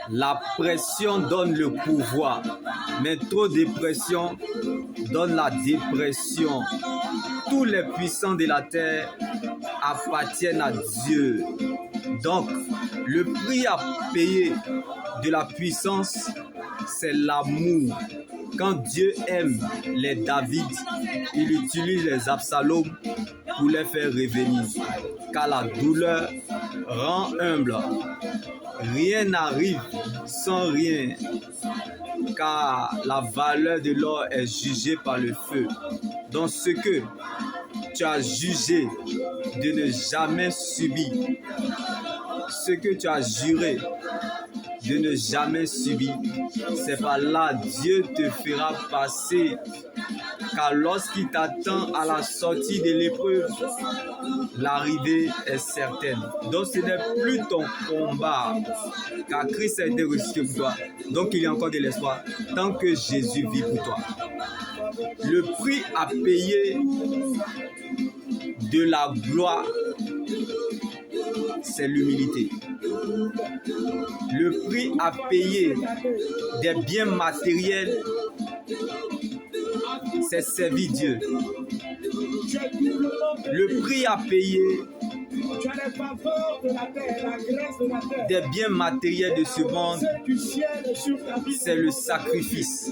La pression donne le pouvoir, mais trop de pression donne la dépression. Tous les puissants de la terre appartiennent à Dieu. Donc, le prix à payer de la puissance, c'est l'amour. Quand Dieu aime les David, il utilise les Absalom pour les faire revenir. Car la douleur rend humble. Rien n'arrive sans rien, car la valeur de l'or est jugée par le feu. Donc ce que tu as jugé de ne jamais subir, ce que tu as juré de ne jamais subir, c'est par là Dieu te fera passer. Car lorsqu'il t'attend à la sortie de l'épreuve, l'arrivée est certaine. Donc ce n'est plus ton combat, car Christ a été ressuscité pour toi. Donc il y a encore de l'espoir tant que Jésus vit pour toi. Le prix à payer de la gloire, c'est l'humilité. Le prix à payer des biens matériels, c'est servir Dieu. Le prix à payer des biens matériels de ce monde, c'est le sacrifice.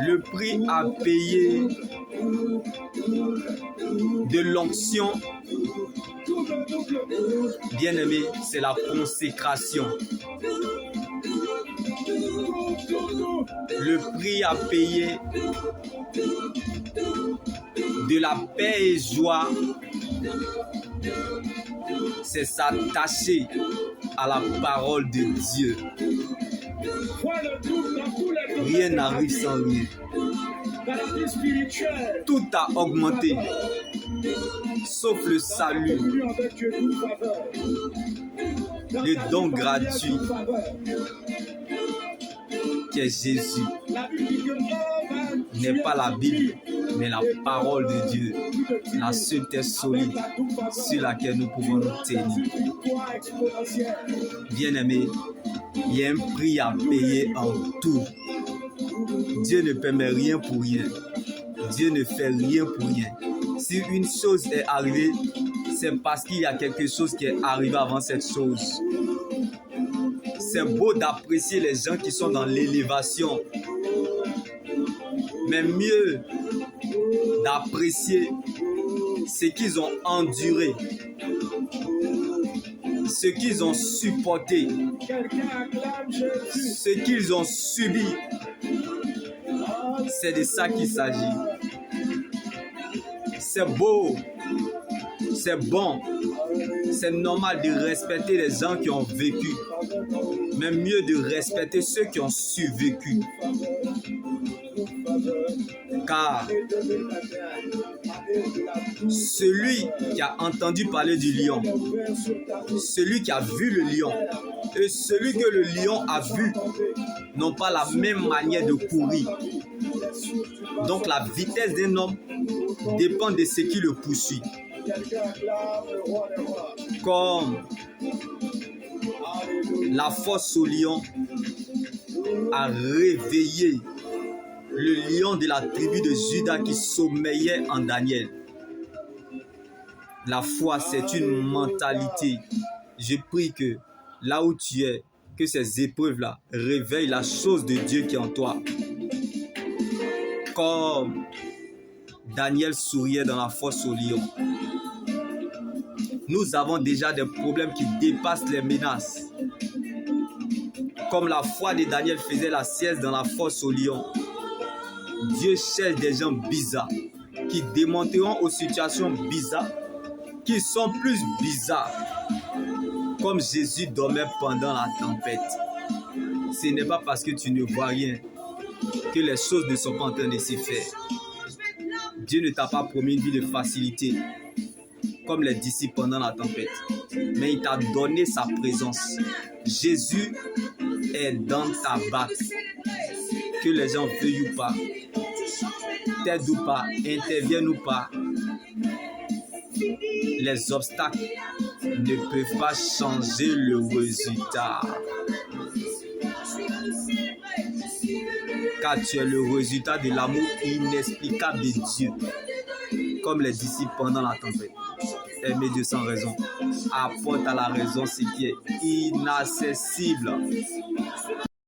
Le prix à payer de l'onction, bien aimé, c'est la consécration. Le prix à payer de la paix et joie, c'est s'attacher à la parole de Dieu. Rien n'arrive sans rien. Tout a augmenté, sauf le salut, le don gratuit qui est Jésus. N'est pas la Bible, mais la parole de Dieu, la seule terre solide sur laquelle nous pouvons nous tenir. Bien-aimé, il y a un prix à payer en tout. Dieu ne permet rien pour rien. Dieu ne fait rien pour rien. Si une chose est arrivée, c'est parce qu'il y a quelque chose qui est arrivé avant cette chose. C'est beau d'apprécier les gens qui sont dans l'élévation, mais mieux d'apprécier ce qu'ils ont enduré, ce qu'ils ont supporté, ce qu'ils ont subi. C'est de ça qu'il s'agit. C'est beau, c'est bon, c'est normal de respecter les gens qui ont vécu, mais mieux de respecter ceux qui ont survécu. Car celui qui a entendu parler du lion, celui qui a vu le lion et celui que le lion a vu n'ont pas la même manière de courir. Donc la vitesse d'un homme dépend de ce qui le poursuit. Comme la force au lion a réveillé le lion de la tribu de Juda qui sommeillait en Daniel. La foi, c'est une mentalité. Je prie que là où tu es, que ces épreuves-là réveillent la chose de Dieu qui est en toi. Comme Daniel souriait dans la fosse au lion. Nous avons déjà des problèmes qui dépassent les menaces. Comme la foi de Daniel faisait la sieste dans la fosse au lion. Dieu cherche des gens bizarres qui démonteront aux situations bizarres, qui sont plus bizarres. Comme Jésus dormait pendant la tempête. Ce n'est pas parce que tu ne vois rien que les choses ne sont pas en train de se faire. Dieu ne t'a pas promis une vie de facilité comme les disciples pendant la tempête, mais il t'a donné sa présence. Jésus est dans ta barque. Que les gens veuillent ou pas, t'aident ou pas, interviennent ou pas, les obstacles ne peuvent pas changer le résultat. Car tu es le résultat de l'amour inexplicable de Dieu. Comme les disciples pendant la tempête. Aimer Dieu sans raison apporte à la raison ce qui est inaccessible.